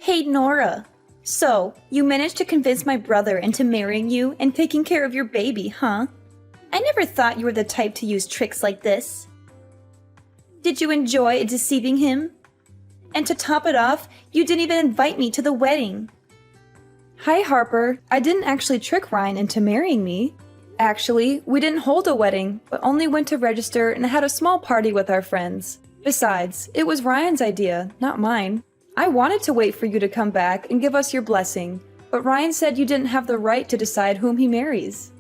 Hey, Nora. So, you managed to convince my brother into marrying you and taking care of your baby, huh? I never thought you were the type to use tricks like this. Did you enjoy deceiving him? And to top it off, you didn't even invite me to the wedding. Hi, Harper. I didn't actually trick Ryan into marrying me. Actually, we didn't hold a wedding, but only went to register and had a small party with our friends. Besides, it was Ryan's idea, not mine. I wanted to wait for you to come back and give us your blessing, but Ryan said you didn't have the right to decide whom he marries.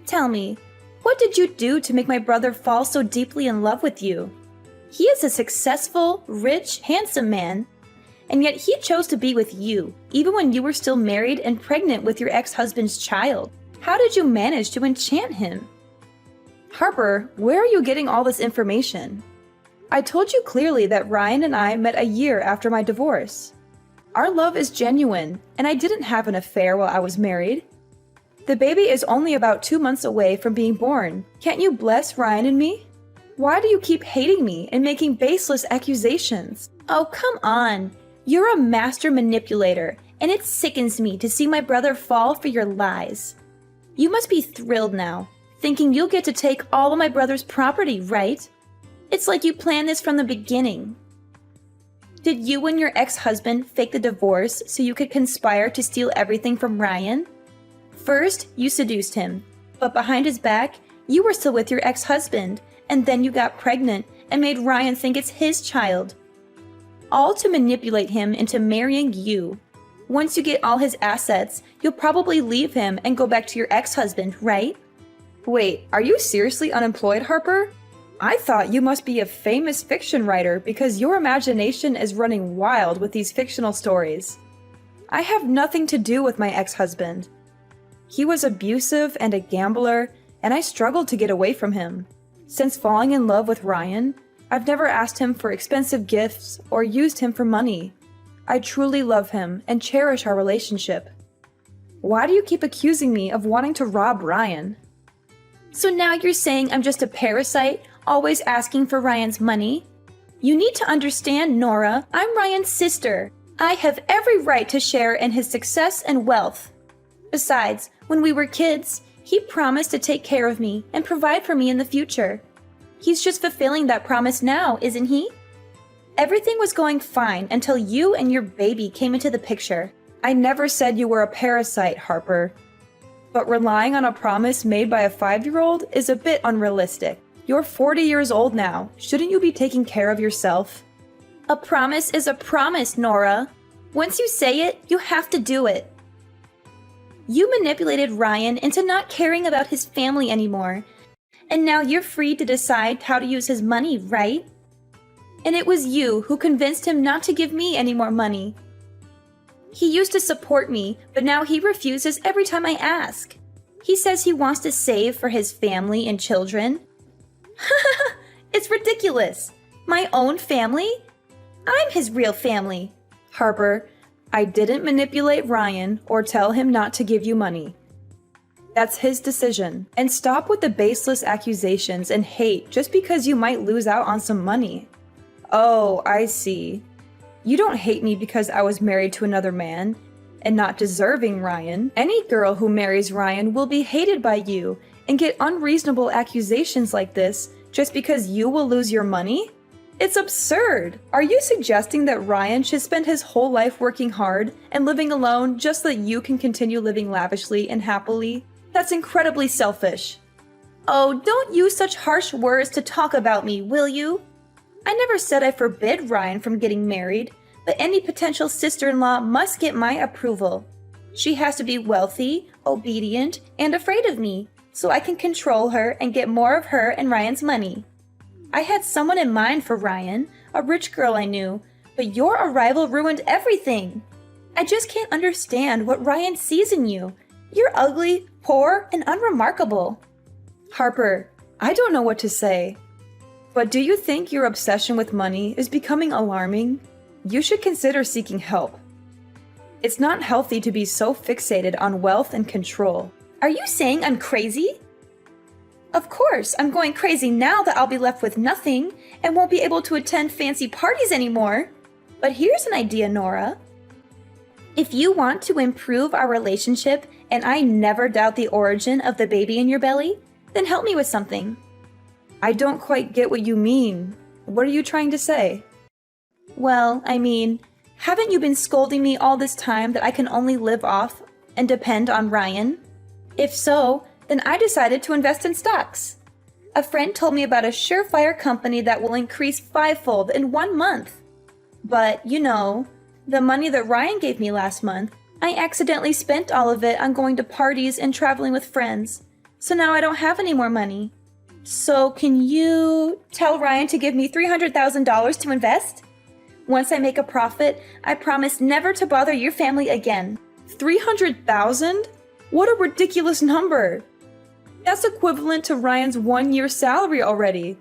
Tell me, what did you do to make my brother fall so deeply in love with you? He is a successful, rich, handsome man, and yet he chose to be with you, even when you were still married and pregnant with your ex-husband's child. How did you manage to enchant him? Harper, where are you getting all this information? I told you clearly that Ryan and I met a year after my divorce. Our love is genuine, and I didn't have an affair while I was married. The baby is only about 2 months away from being born. Can't you bless Ryan and me? Why do you keep hating me and making baseless accusations? Oh, come on. You're a master manipulator, and it sickens me to see my brother fall for your lies. You must be thrilled now, thinking you'll get to take all of my brother's property, right? It's like you planned this from the beginning. Did you and your ex-husband fake the divorce so you could conspire to steal everything from Ryan? First, you seduced him, but behind his back, you were still with your ex-husband, and then you got pregnant and made Ryan think it's his child. All to manipulate him into marrying you. Once you get all his assets, you'll probably leave him and go back to your ex-husband, right? Wait, are you seriously unemployed, Harper? I thought you must be a famous fiction writer because your imagination is running wild with these fictional stories. I have nothing to do with my ex-husband. He was abusive and a gambler, and I struggled to get away from him. Since falling in love with Ryan, I've never asked him for expensive gifts or used him for money. I truly love him and cherish our relationship. Why do you keep accusing me of wanting to rob Ryan? So now you're saying I'm just a parasite, always asking for Ryan's money? You need to understand, Nora, I'm Ryan's sister. I have every right to share in his success and wealth. Besides, when we were kids, he promised to take care of me and provide for me in the future. He's just fulfilling that promise now, isn't he? Everything was going fine until you and your baby came into the picture. I never said you were a parasite, Harper. But relying on a promise made by a 5-year-old is a bit unrealistic. You're 40 years old now. Shouldn't you be taking care of yourself? A promise is a promise, Nora. Once you say it, you have to do it. You manipulated Ryan into not caring about his family anymore. And now you're free to decide how to use his money, right? And it was you who convinced him not to give me any more money. He used to support me, but now he refuses every time I ask. He says he wants to save for his family and children. It's ridiculous. My own family? I'm his real family. Harper, I didn't manipulate Ryan or tell him not to give you money. That's his decision. And stop with the baseless accusations and hate just because you might lose out on some money. Oh, I see. You don't hate me because I was married to another man and not deserving Ryan. Any girl who marries Ryan will be hated by you and get unreasonable accusations like this just because you will lose your money? It's absurd! Are you suggesting that Ryan should spend his whole life working hard and living alone just so that you can continue living lavishly and happily? That's incredibly selfish. Oh, don't use such harsh words to talk about me, will you? I never said I forbid Ryan from getting married, but any potential sister-in-law must get my approval. She has to be wealthy, obedient, and afraid of me, so I can control her and get more of her and Ryan's money. I had someone in mind for Ryan, a rich girl I knew, but your arrival ruined everything. I just can't understand what Ryan sees in you. You're ugly, poor, and unremarkable. Harper, I don't know what to say. But do you think your obsession with money is becoming alarming? You should consider seeking help. It's not healthy to be so fixated on wealth and control. Are you saying I'm crazy? Of course, I'm going crazy now that I'll be left with nothing and won't be able to attend fancy parties anymore. But here's an idea, Nora. If you want to improve our relationship and I never doubt the origin of the baby in your belly, then help me with something. I don't quite get what you mean. What are you trying to say? Well, I mean, haven't you been scolding me all this time that I can only live off and depend on Ryan? If so, then I decided to invest in stocks. A friend told me about a surefire company that will increase fivefold in 1 month. But, the money that Ryan gave me last month, I accidentally spent all of it on going to parties and traveling with friends. So now I don't have any more money. So can you tell Ryan to give me $300,000 to invest? Once I make a profit, I promise never to bother your family again. 300,000? What a ridiculous number! That's equivalent to Ryan's 1-year salary already.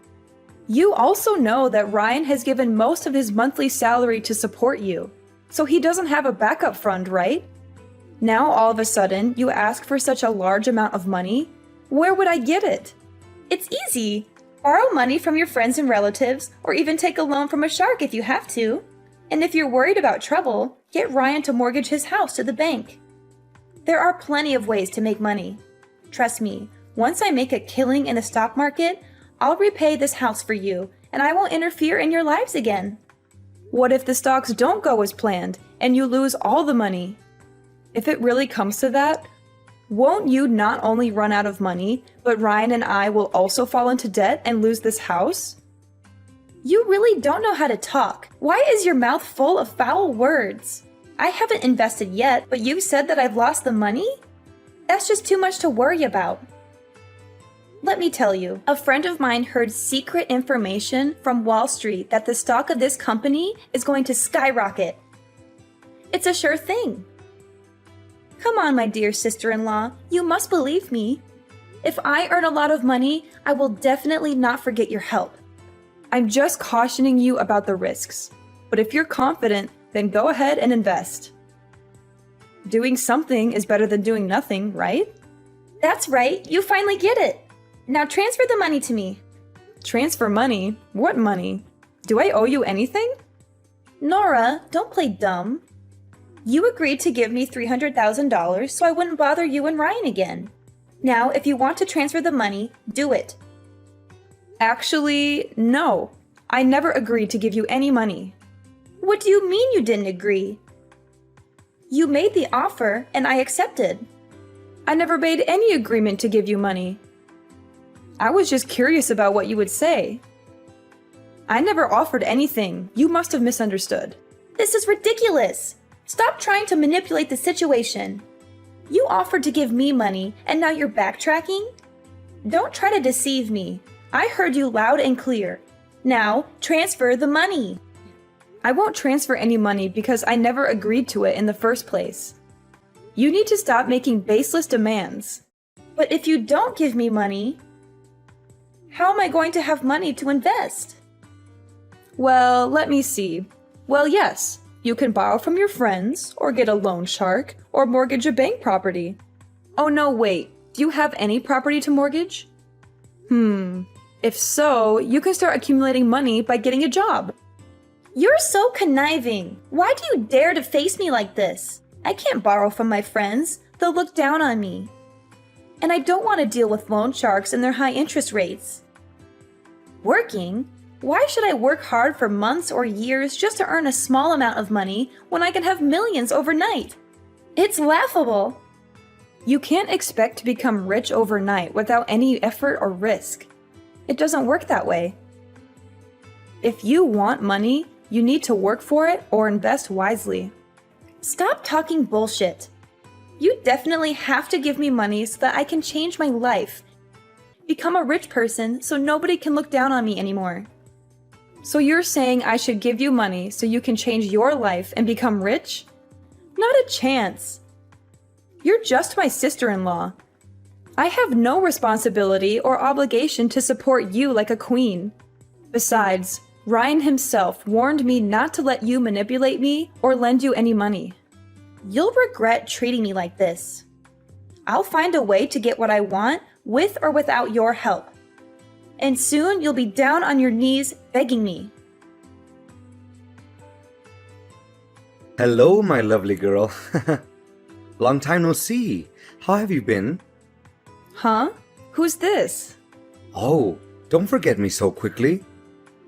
You also know that Ryan has given most of his monthly salary to support you, so he doesn't have a backup fund, right? Now all of a sudden, you ask for such a large amount of money? Where would I get it? It's easy. Borrow money from your friends and relatives, or even take a loan from a shark if you have to. And if you're worried about trouble, get Ryan to mortgage his house to the bank. There are plenty of ways to make money. Trust me, once I make a killing in the stock market, I'll repay this house for you, and I won't interfere in your lives again. What if the stocks don't go as planned, and you lose all the money? If it really comes to that, won't you not only run out of money, but Ryan and I will also fall into debt and lose this house? You really don't know how to talk. Why is your mouth full of foul words? I haven't invested yet, but you said that I've lost the money? That's just too much to worry about. Let me tell you, a friend of mine heard secret information from Wall Street that the stock of this company is going to skyrocket. It's a sure thing. Come on, my dear sister-in-law, you must believe me. If I earn a lot of money, I will definitely not forget your help. I'm just cautioning you about the risks. But if you're confident, then go ahead and invest. Doing something is better than doing nothing, right? That's right, you finally get it. Now transfer the money to me. Transfer money? What money? Do I owe you anything? Nora, don't play dumb. You agreed to give me $300,000 so I wouldn't bother you and Ryan again. Now, if you want to transfer the money, do it. Actually, no. I never agreed to give you any money. What do you mean you didn't agree? You made the offer and I accepted. I never made any agreement to give you money. I was just curious about what you would say. I never offered anything. You must have misunderstood. This is ridiculous. Stop trying to manipulate the situation. You offered to give me money and now you're backtracking? Don't try to deceive me. I heard you loud and clear. Now, transfer the money. I won't transfer any money because I never agreed to it in the first place. You need to stop making baseless demands. But if you don't give me money, how am I going to have money to invest? Well, let me see. Well, yes, you can borrow from your friends, or get a loan shark, or mortgage a bank property. Oh no, wait, do you have any property to mortgage? If so, you can start accumulating money by getting a job. You're so conniving. Why do you dare to face me like this? I can't borrow from my friends. They'll look down on me. And I don't want to deal with loan sharks and their high interest rates. Working? Why should I work hard for months or years just to earn a small amount of money when I can have millions overnight? It's laughable. You can't expect to become rich overnight without any effort or risk. It doesn't work that way. If you want money, you need to work for it or invest wisely. Stop talking bullshit. You definitely have to give me money so that I can change my life. Become a rich person so nobody can look down on me anymore. So you're saying I should give you money so you can change your life and become rich? Not a chance. You're just my sister-in-law. I have no responsibility or obligation to support you like a queen. Besides, Ryan himself warned me not to let you manipulate me or lend you any money. You'll regret treating me like this. I'll find a way to get what I want with or without your help. And soon you'll be down on your knees begging me. Hello, my lovely girl. Long time no see. How have you been? Huh? Who's this? Oh, don't forget me so quickly.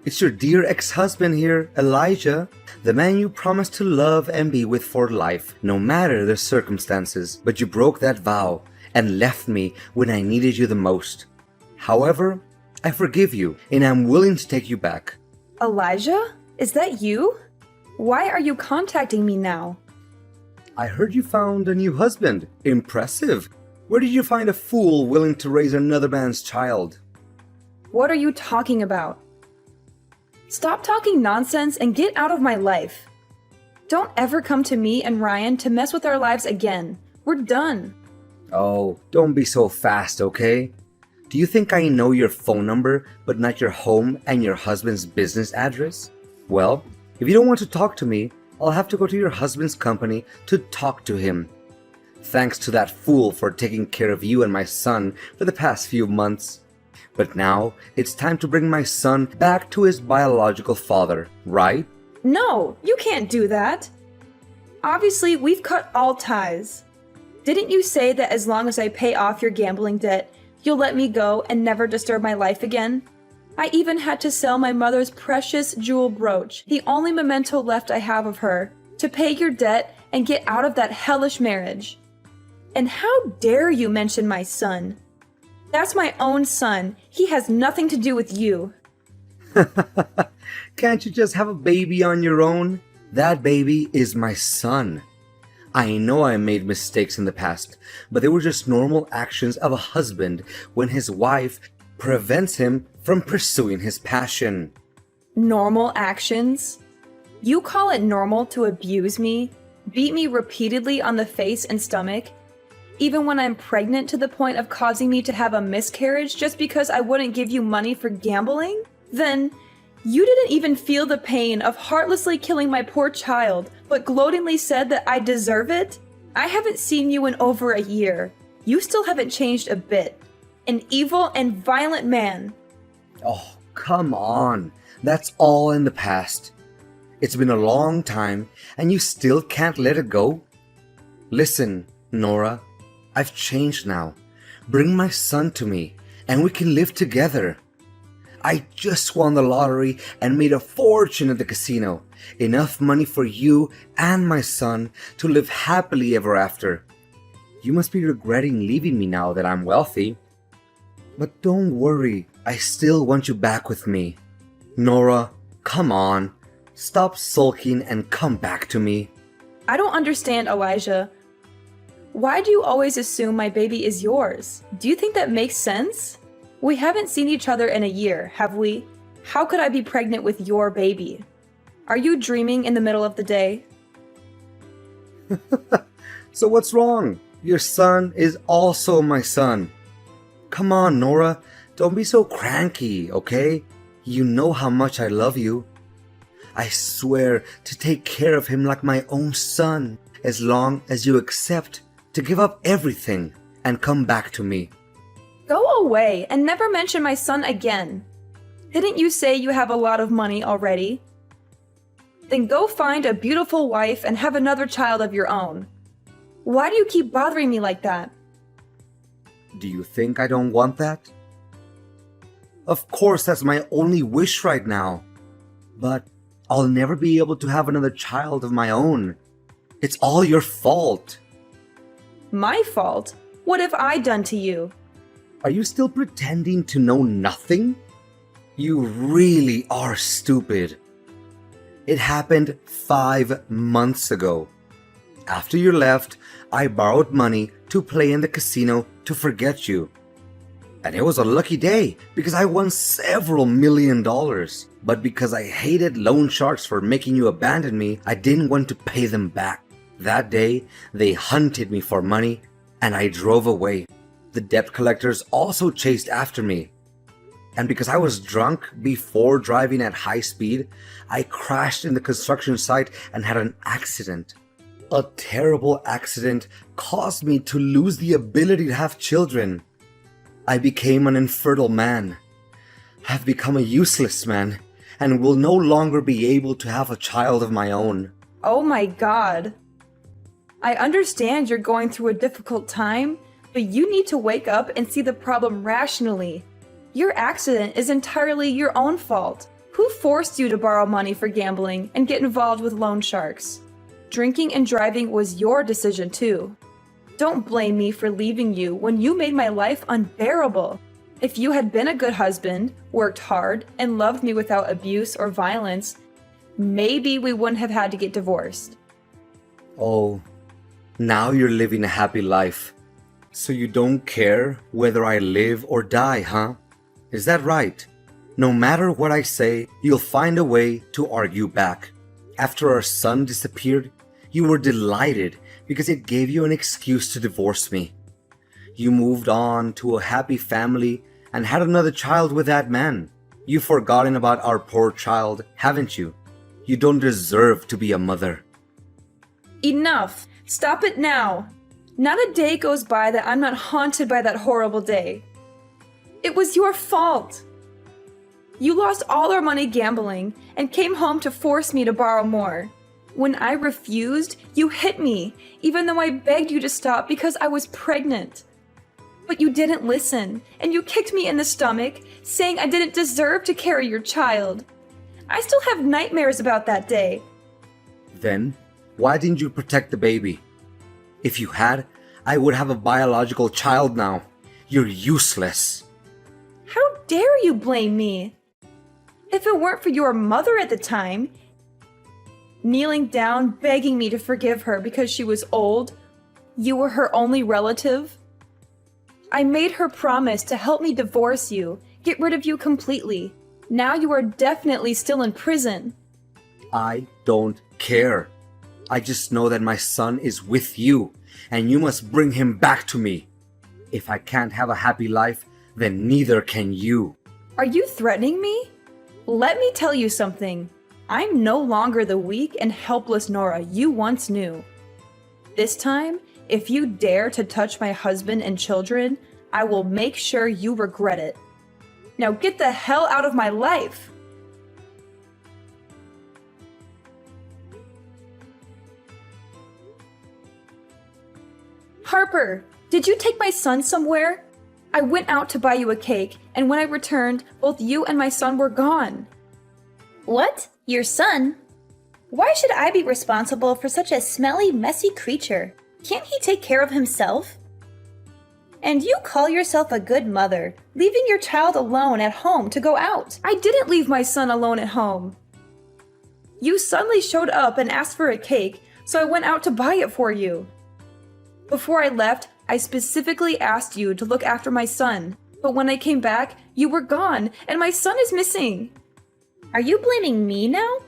It's your dear ex-husband here, Elijah, the man you promised to love and be with for life, no matter the circumstances. But you broke that vow and left me when I needed you the most. However, I forgive you and I'm willing to take you back. Elijah? Is that you? Why are you contacting me now? I heard you found a new husband. Impressive. Where did you find a fool willing to raise another man's child? What are you talking about? Stop talking nonsense and get out of my life. Don't ever come to me and Ryan to mess with our lives again. We're done. Oh, don't be so fast, okay? Do you think I know your phone number, but not your home and your husband's business address? Well, if you don't want to talk to me, I'll have to go to your husband's company to talk to him. Thanks to that fool for taking care of you and my son for the past few months. But now, it's time to bring my son back to his biological father, right? No, you can't do that. Obviously, we've cut all ties. Didn't you say that as long as I pay off your gambling debt, you'll let me go and never disturb my life again? I even had to sell my mother's precious jewel brooch, the only memento left I have of her, to pay your debt and get out of that hellish marriage. And how dare you mention my son? That's my own son. He has nothing to do with you. Can't you just have a baby on your own? That baby is my son. I know I made mistakes in the past, but they were just normal actions of a husband when his wife prevents him from pursuing his passion. Normal actions? You call it normal to abuse me, beat me repeatedly on the face and stomach, even when I'm pregnant to the point of causing me to have a miscarriage just because I wouldn't give you money for gambling? Then, you didn't even feel the pain of heartlessly killing my poor child, but gloatingly said that I deserve it? I haven't seen you in over a year. You still haven't changed a bit. An evil and violent man. Oh, come on. That's all in the past. It's been a long time, and you still can't let it go? Listen, Nora, I've changed now. Bring my son to me, and we can live together. I just won the lottery and made a fortune at the casino. Enough money for you and my son to live happily ever after. You must be regretting leaving me now that I'm wealthy. But don't worry, I still want you back with me. Nora, come on. Stop sulking and come back to me. I don't understand, Elijah. Why do you always assume my baby is yours? Do you think that makes sense? We haven't seen each other in a year, have we? How could I be pregnant with your baby? Are you dreaming in the middle of the day? So what's wrong? Your son is also my son. Come on, Nora. Don't be so cranky, okay? You know how much I love you. I swear to take care of him like my own son, as long as you accept to give up everything and come back to me. Go away and never mention my son again. Didn't you say you have a lot of money already? Then go find a beautiful wife and have another child of your own. Why do you keep bothering me like that? Do you think I don't want that? Of course, that's my only wish right now. But I'll never be able to have another child of my own. It's all your fault. My fault? What have I done to you? Are you still pretending to know nothing? You really are stupid. It happened 5 months ago. After you left, I borrowed money to play in the casino to forget you. And it was a lucky day because I won several $1 million. But because I hated loan sharks for making you abandon me, I didn't want to pay them back. That day, they hunted me for money and I drove away. The debt collectors also chased after me. And because I was drunk before driving at high speed, I crashed in the construction site and had an accident. A terrible accident caused me to lose the ability to have children. I became an infertile man. I've become a useless man and will no longer be able to have a child of my own. Oh my god. I understand you're going through a difficult time, but you need to wake up and see the problem rationally. Your accident is entirely your own fault. Who forced you to borrow money for gambling and get involved with loan sharks? Drinking and driving was your decision too. Don't blame me for leaving you when you made my life unbearable. If you had been a good husband, worked hard, and loved me without abuse or violence, maybe we wouldn't have had to get divorced. Oh, now you're living a happy life. So you don't care whether I live or die, huh? Is that right? No matter what I say, you'll find a way to argue back. After our son disappeared, you were delighted because it gave you an excuse to divorce me. You moved on to a happy family and had another child with that man. You've forgotten about our poor child, haven't you? You don't deserve to be a mother. Enough! Stop it now! Not a day goes by that I'm not haunted by that horrible day. It was your fault! You lost all our money gambling and came home to force me to borrow more. When I refused, you hit me, even though I begged you to stop because I was pregnant. But you didn't listen, and you kicked me in the stomach, saying I didn't deserve to carry your child. I still have nightmares about that day. Then, why didn't you protect the baby? If you had, I would have a biological child now. You're useless. How dare you blame me? If it weren't for your mother at the time, kneeling down begging me to forgive her because she was old, you were her only relative. I made her promise to help me divorce you, get rid of you completely. Now you are definitely still in prison. I don't care. I just know that my son is with you, and you must bring him back to me. If I can't have a happy life, then neither can you. Are you threatening me? Let me tell you something. I'm no longer the weak and helpless Nora you once knew. This time, if you dare to touch my husband and children, I will make sure you regret it. Now get the hell out of my life! Harper, did you take my son somewhere? I went out to buy you a cake, and when I returned, both you and my son were gone. What? Your son? Why should I be responsible for such a smelly, messy creature? Can't he take care of himself? And you call yourself a good mother, leaving your child alone at home to go out. I didn't leave my son alone at home. You suddenly showed up and asked for a cake, so I went out to buy it for you. Before I left, I specifically asked you to look after my son, but when I came back, you were gone, and my son is missing. Are you blaming me now?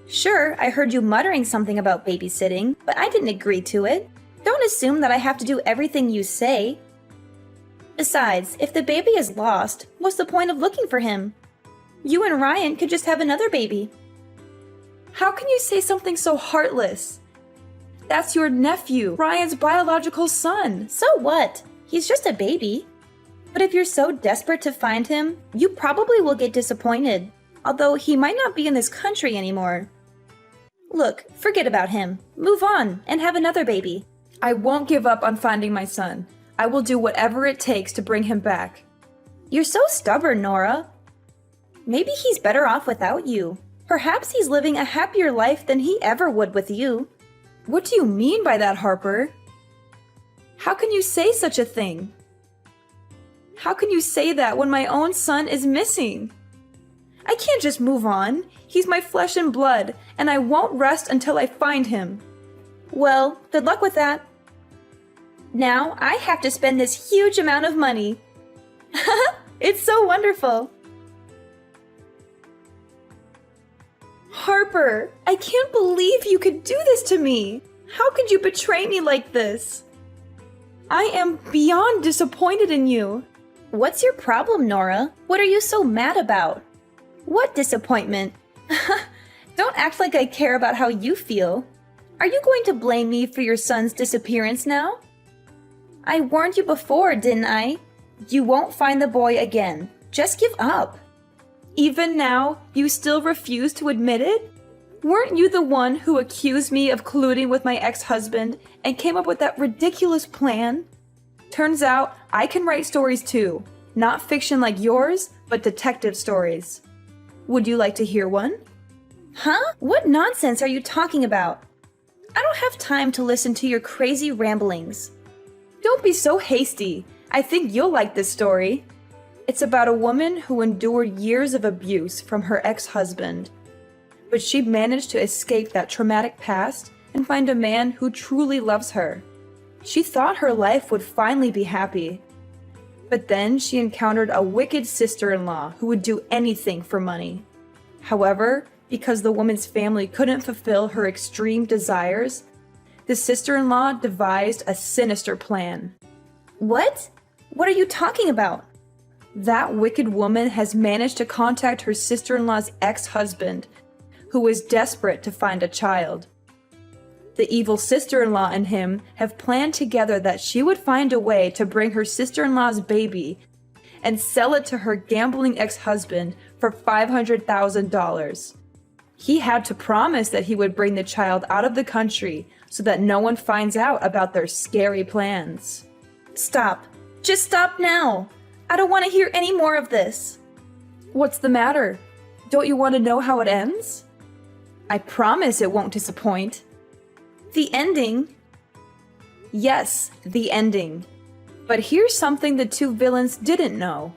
Sure, I heard you muttering something about babysitting, but I didn't agree to it. Don't assume that I have to do everything you say. Besides, if the baby is lost, what's the point of looking for him? You and Ryan could just have another baby. How can you say something so heartless? That's your nephew, Ryan's biological son. So what? He's just a baby. But if you're so desperate to find him, you probably will get disappointed, although he might not be in this country anymore. Look, forget about him. Move on and have another baby. I won't give up on finding my son. I will do whatever it takes to bring him back. You're so stubborn, Nora. Maybe he's better off without you. Perhaps he's living a happier life than he ever would with you. What do you mean by that, Harper? How can you say such a thing? How can you say that when my own son is missing? I can't just move on. He's my flesh and blood, and I won't rest until I find him. Well, good luck with that. Now I have to spend this huge amount of money. It's so wonderful. Harper, I can't believe you could do this to me. How could you betray me like this? I am beyond disappointed in you. What's your problem, Nora? What are you so mad about? What disappointment? Don't act like I care about how you feel. Are you going to blame me for your son's disappearance now? I warned you before, didn't I? You won't find the boy again. Just give up. Even now, you still refuse to admit it? Weren't you the one who accused me of colluding with my ex-husband and came up with that ridiculous plan? Turns out I can write stories too. Not fiction like yours, but detective stories. Would you like to hear one? Huh? What nonsense are you talking about? I don't have time to listen to your crazy ramblings. Don't be so hasty. I think you'll like this story. It's about a woman who endured years of abuse from her ex-husband. But she managed to escape that traumatic past and find a man who truly loves her. She thought her life would finally be happy. But then she encountered a wicked sister-in-law who would do anything for money. However, because the woman's family couldn't fulfill her extreme desires, the sister-in-law devised a sinister plan. What? What are you talking about? That wicked woman has managed to contact her sister-in-law's ex-husband, who was desperate to find a child. The evil sister-in-law and him have planned together that she would find a way to bring her sister-in-law's baby and sell it to her gambling ex-husband for $500,000. He had to promise that he would bring the child out of the country so that no one finds out about their scary plans. Stop. Just stop now. I don't want to hear any more of this. What's the matter? Don't you want to know how it ends? I promise it won't disappoint. The ending? Yes, the ending. But here's something the two villains didn't know.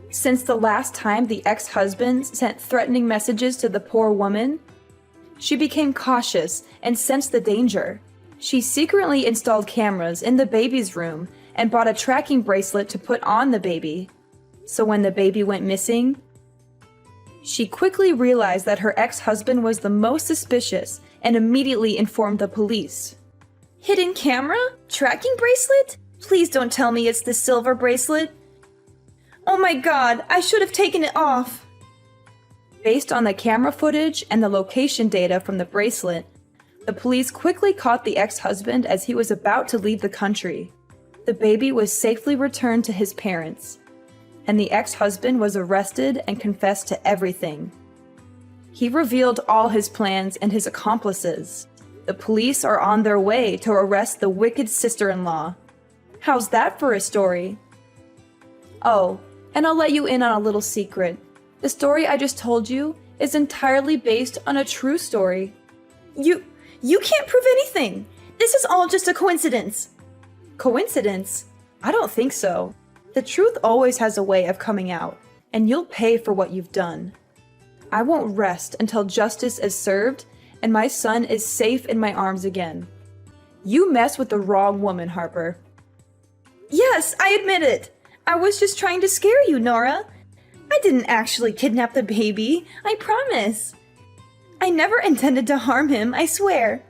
Since the last time the ex-husband sent threatening messages to the poor woman, she became cautious and sensed the danger. She secretly installed cameras in the baby's room and bought a tracking bracelet to put on the baby. So when the baby went missing, she quickly realized that her ex-husband was the most suspicious and immediately informed the police. Hidden camera? Tracking bracelet? Please don't tell me it's the silver bracelet. Oh my god, I should have taken it off. Based on the camera footage and the location data from the bracelet, the police quickly caught the ex-husband as he was about to leave the country. The baby was safely returned to his parents, and the ex-husband was arrested and confessed to everything. He revealed all his plans and his accomplices. The police are on their way to arrest the wicked sister-in-law. How's that for a story? Oh, and I'll let you in on a little secret. The story I just told you is entirely based on a true story. You can't prove anything. This is all just a coincidence. Coincidence? I don't think so. The truth always has a way of coming out, and you'll pay for what you've done. I won't rest until justice is served and my son is safe in my arms again. You messed with the wrong woman, Harper. Yes, I admit it. I was just trying to scare you, Nora. I didn't actually kidnap the baby, I promise. I never intended to harm him, I swear.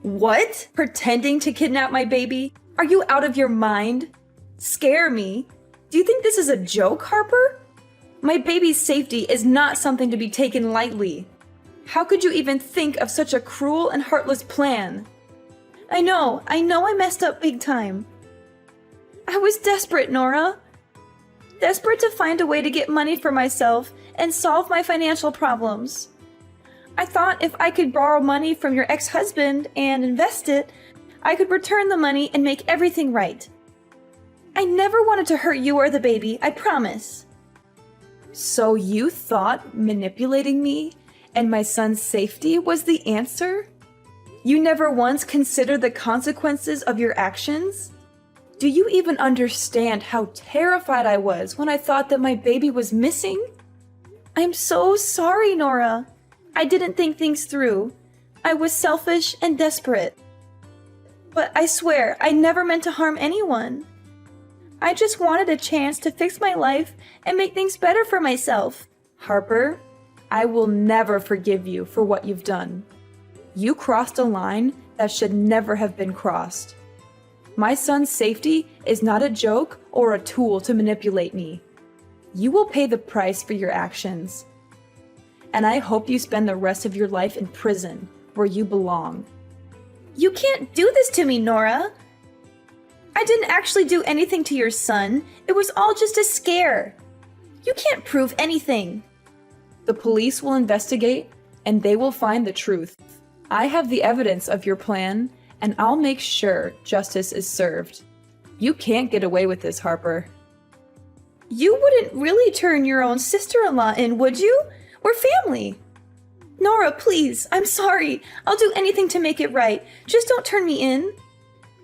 What? Pretending to kidnap my baby? Are you out of your mind? Scare me? Do you think this is a joke, Harper? My baby's safety is not something to be taken lightly. How could you even think of such a cruel and heartless plan? I know I messed up big time. I was desperate, Nora. Desperate to find a way to get money for myself and solve my financial problems. I thought if I could borrow money from your ex-husband and invest it, I could return the money and make everything right. I never wanted to hurt you or the baby, I promise. So you thought manipulating me and my son's safety was the answer? You never once considered the consequences of your actions? Do you even understand how terrified I was when I thought that my baby was missing? I'm so sorry, Nora. I didn't think things through. I was selfish and desperate. But I swear, I never meant to harm anyone. I just wanted a chance to fix my life and make things better for myself. Harper, I will never forgive you for what you've done. You crossed a line that should never have been crossed. My son's safety is not a joke or a tool to manipulate me. You will pay the price for your actions. And I hope you spend the rest of your life in prison, where you belong. You can't do this to me, Nora. I didn't actually do anything to your son. It was all just a scare. You can't prove anything. The police will investigate, and they will find the truth. I have the evidence of your plan, and I'll make sure justice is served. You can't get away with this, Harper. You wouldn't really turn your own sister-in-law in, would you? We're family. Nora, please, I'm sorry. I'll do anything to make it right. Just don't turn me in.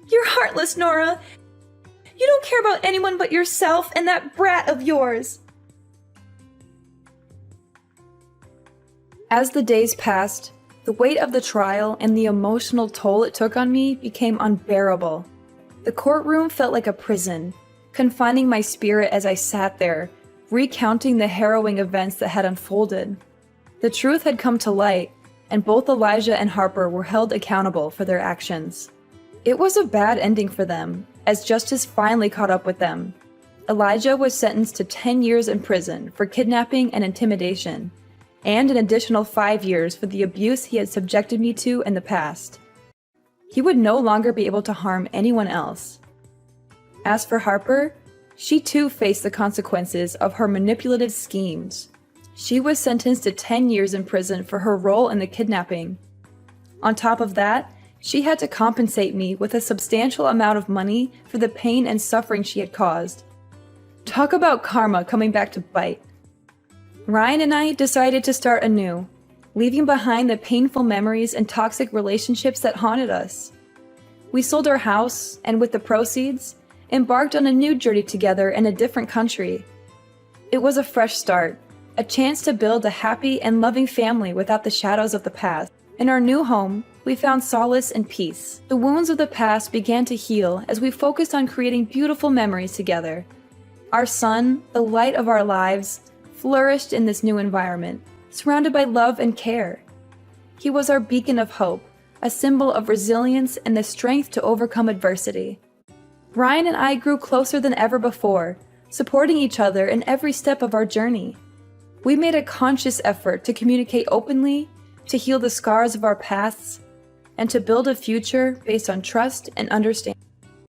You're heartless, Nora. You don't care about anyone but yourself and that brat of yours. As the days passed, the weight of the trial and the emotional toll it took on me became unbearable. The courtroom felt like a prison, confining my spirit as I sat there, recounting the harrowing events that had unfolded. The truth had come to light, and both Elijah and Harper were held accountable for their actions. It was a bad ending for them, as justice finally caught up with them. Elijah was sentenced to 10 years in prison for kidnapping and intimidation, and an additional 5 years for the abuse he had subjected me to in the past. He would no longer be able to harm anyone else. As for Harper, she too faced the consequences of her manipulative schemes. She was sentenced to 10 years in prison for her role in the kidnapping. On top of that, she had to compensate me with a substantial amount of money for the pain and suffering she had caused. Talk about karma coming back to bite. Ryan and I decided to start anew, leaving behind the painful memories and toxic relationships that haunted us. We sold our house, and with the proceeds, embarked on a new journey together in a different country. It was a fresh start, a chance to build a happy and loving family without the shadows of the past. In our new home, we found solace and peace. The wounds of the past began to heal as we focused on creating beautiful memories together. Our son, the light of our lives, flourished in this new environment, surrounded by love and care. He was our beacon of hope, a symbol of resilience and the strength to overcome adversity. Ryan and I grew closer than ever before, supporting each other in every step of our journey. We made a conscious effort to communicate openly, to heal the scars of our pasts, and to build a future based on trust and understanding.